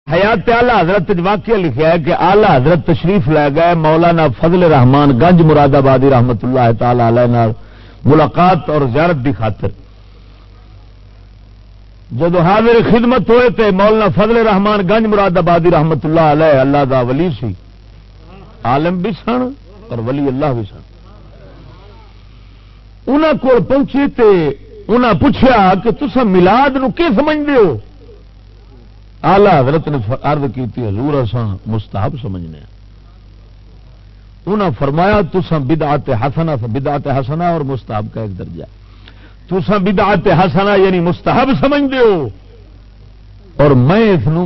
حیات اعلی حضرت واقعہ لکھا ہے کہ اعلی حضرت تشریف لے گئے مولانا فضل رحمان گنج مراد آبادی رحمت اللہ تعالی علیہ نال ملاقات اور زیارت کی خاطر جدو حاضر خدمت ہوئے تھے مولانا فضل رحمان گنج مراد آبادی رحمت اللہ علیہ اللہ دا ولی سی، عالم بھی سن اور ولی اللہ بھی سن. انہاں کول پہنچے تے انہاں پوچھا کہ تساں میلاد نو کی سمجھدے ہو؟ آلہ حضرت نے عرض کی حضور اساں مستحب سمجھنے ہیں. انہاں فرمایا تساں بدعت حسنہ اور مستحب کا ایک درجہ، تساں بدعت حسنہ یعنی مستحب سمجھدے ہو اور میں اس نو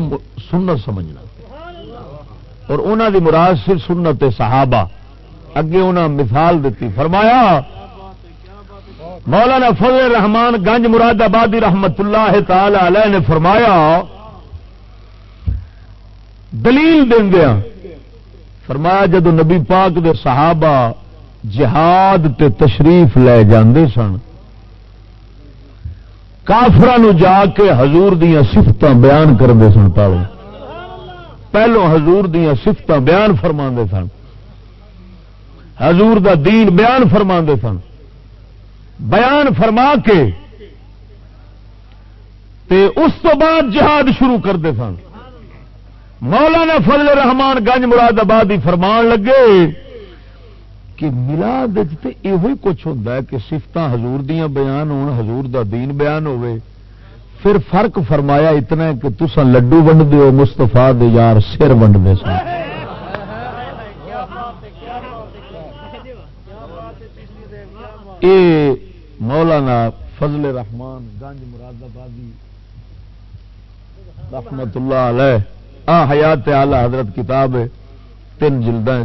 سنت سمجھنا. اور انہاں دی مراد صرف سنت صحابہ. اگے انہاں مثال دیتی، فرمایا مولانا فضل رحمان گنج مراد آبادی رحمت اللہ تعالی علیہ نے فرمایا دلیل دیندیاں فرمایا جدو نبی پاک دے صحابہ جہاد تے تشریف لے جاندے سن کافراں جا کے حضور دیاں صفتاں بیان کردے سن. پہلو حضور دیاں صفتاں بیان فرماندے سن، حضور دا دین بیان فرماندے سن. بیان فرما کے تے اس تو بعد جہاد شروع کرتے سن. مولانا فضل رحمان گنج مراد آبادی فرمان لگے کہ میلاد تے یہ کچھ ہوتا ہے کہ صفتاں حضور دیاں بیان ہون، حضور دا دین بیان ہوئے. پھر فرق فرمایا اتنا ہے کہ تساں لڈو ونڈ دیو، مستفا دے یار سر ونڈ دے سن. اے مولانا فضل رحمان گنج مراد آبادی رحمت اللہ علیہ حیات اعلی حضرت کتاب ہے، 3 جلداں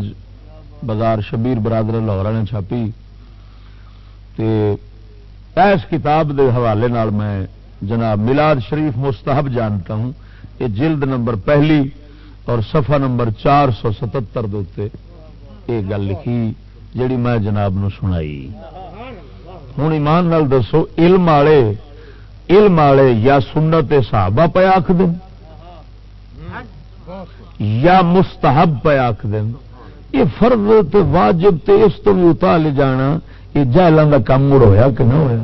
بازار شبیر برادر لاہور نے چھاپی. اس کتاب دے حوالے نال میں جناب میلاد شریف مستحب جانتا ہوں. یہ جلد نمبر 1 اور صفحہ نمبر 477 دے یہ گل لکھی جڑی میں جناب نو سنائی. ہوں ایمان نال دسو علم والے یا سنت صحابہ پہ آخ دیں یا مستحب پہ آخ دیں. یہ فرض تے واجب تے اس تو بھی اتا لے جانا یہ جہلاں دا کام مڑ ہویا کہ نہ ہویا.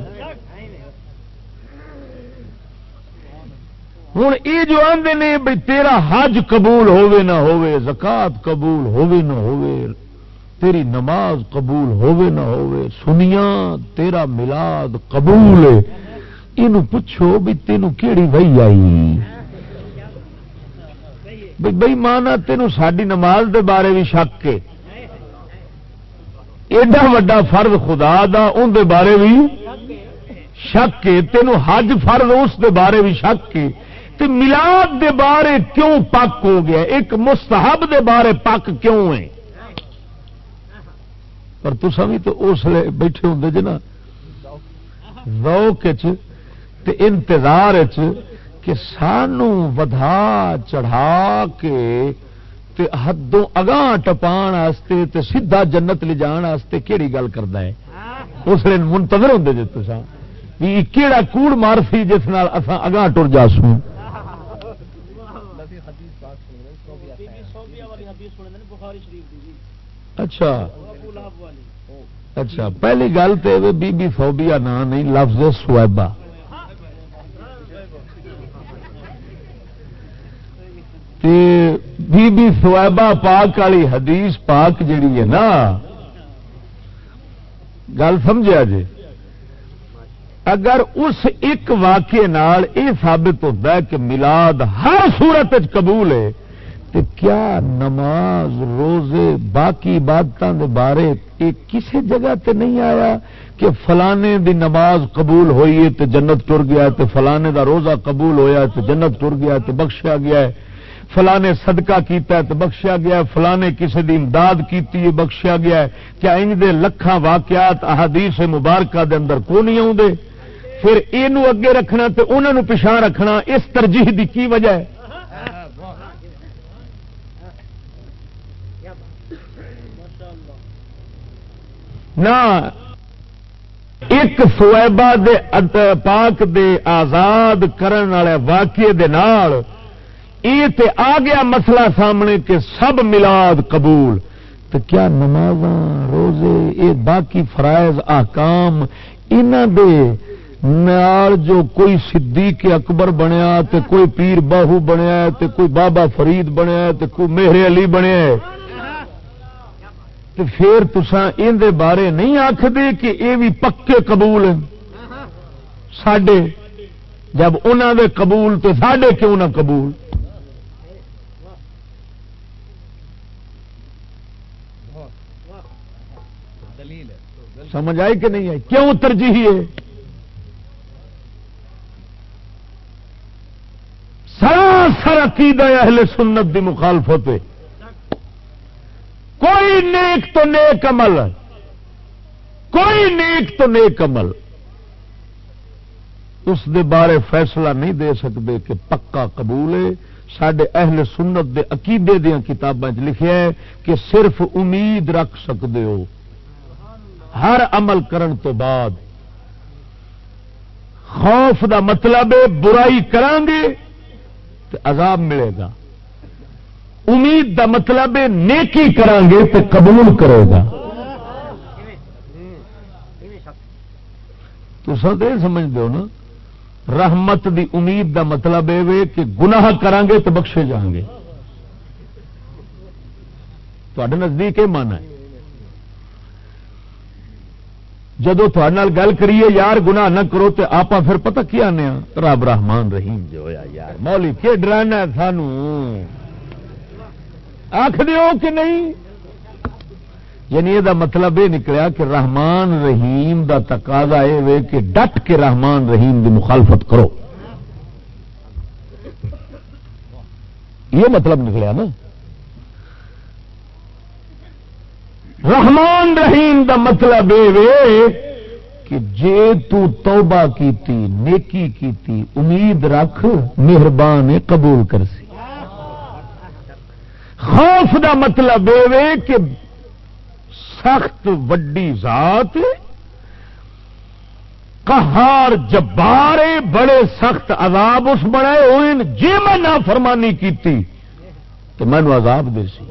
ہوں یہ جو آندے نے بھئی تیرا حج قبول ہوے نہ ہوے، زکات قبول ہوے نہ ہوے، تیری نماز قبول ہوے نہ ہوے، سنیاں تیرا میلاد قبول ہے، اینو پوچھو بھی تینوں کیڑی وحی آئی؟ بھئی مانا تینوں ساڈی نماز دے بارے بھی شک ہے، ایڈا وڈا فرض خدا دا ان دے بارے بھی شک ہے، تینوں حج فرض اس دے بارے بھی شک ہے، تے میلاد دے بارے کیوں پاک ہو گیا؟ ایک مستحب دے بارے پاک کیوں ہے؟ پر تساں بھی تو اس لیے بیٹھے ہوندے جے نا ذوق وچ تے انتظار وچ کہ سانوں ودھا چڑھا کے تے حدوں اگاں ٹپان واسطے تے سیدھا جنت لے جان واسطے کیڑی گل کردا ہے. اس لیے منتظر ہوندے جے تساں بھی کیڑا کوڑ مار سی جس نال اساں اگاں ٹر جاسوں. اچھا پہلی گل تو بی بی صوبیہ نا نہیں، لفظ سویبہ. بی بی سویبہ پاک والی حدیث پاک جیڑی ہے نا، گل سمجھا جی، اگر اس ایک واقعے نال یہ ثابت ہوتا ہے کہ میلاد ہر صورت قبول ہے تو کیا نماز روزے باقی عبادتوں کے بارے یہ کسی جگہ تے نہیں آیا کہ فلانے دی نماز قبول ہوئی ہے تو جنت ٹر گیا ہے، تو فلانے دا روزہ قبول ہویا ہے تو جنت ٹر گیا ہے تو بخشیا گیا ہے، فلانے صدقہ کیتا ہے تو بخشیا گیا ہے، فلانے کسی دی امداد کیتی ہے بخشیا گیا ہے؟ کیا انج دے لکھاں واقعات احادیث مبارکہ دے اندر کو نہیں آؤندے؟ پھر اینو اگے رکھنا تے انہاں نو پچھاں رکھنا اس ترجیح دی کی وجہ ہے؟ نہ ایک سویبہ دے پاک دے آزاد کرن والے واقعے دے نال یہ تے آ گیا مسئلہ سامنے کہ سب میلاد قبول، تو کیا نمازاں روزے یہ باقی فرائض احکام انہاں دے نال جو کوئی صدیق اکبر بنیا تے کوئی پیر باہو بنیا تے کوئی بابا فرید بنیا تے کوئی مہر علی بنیا تے پھر تساں ان دے بارے نہیں آکھدے کہ یہ بھی پکے قبول ہیں ساڈے، جب انہاں دے قبول تو ساڈے کیوں نہ قبول؟ سمجھ آئی کہ نہیں آئی؟ کیوں ترجیح ہے؟ سراسر عقیدہ اہل سنت دی مخالفت ہے۔ کوئی نیک تو نیک عمل، کوئی نیک تو نیک عمل اس دے بارے فیصلہ نہیں دے سکتے کہ پکا قبول ہے۔ ساڈے اہل سنت دے عقیدے دیاں کتاباں لکھیا ہے کہ صرف امید رکھ سکتے ہو، ہر عمل کرن تو بعد خوف دا مطلب ہے برائی کران گے تو عذاب ملے گا، امید دا مطلب ہے نیکی کران گے تو قبول کرے گا۔ تو سب یہ سمجھ دو نا، رحمت دی امید دا مطلب یہ کہ گناہ کران گے تو بخشے جائیں گے، تھوڑے نزدیک یہ مانا ہے۔ جدو تھوڑے گل کریے یار گناہ نہ کرو تو آپ پھر پتہ کیا آنے رب رحمان رحیم جو ہویا یار مولی کے ڈرانا سانو آخ دیو کہ نہیں؟ یعنی یہ مطلب یہ نکلیا کہ رحمان رحیم دا تقاضا یہ کہ ڈٹ کے رحمان رحیم دی مخالفت کرو، یہ مطلب نکلیا نا۔ رحمان رحیم دا مطلب یہ کہ جے تو توبہ کیتی نیکی کیتی امید رکھ مہربان قبول کرسی۔ خوف دا مطلب یہ کہ سخت وڈی ذات قہار جبار بڑے سخت عذاب اس بڑے ہوئے، جے میں نافرمانی کیتی تو میں عذاب دے سی۔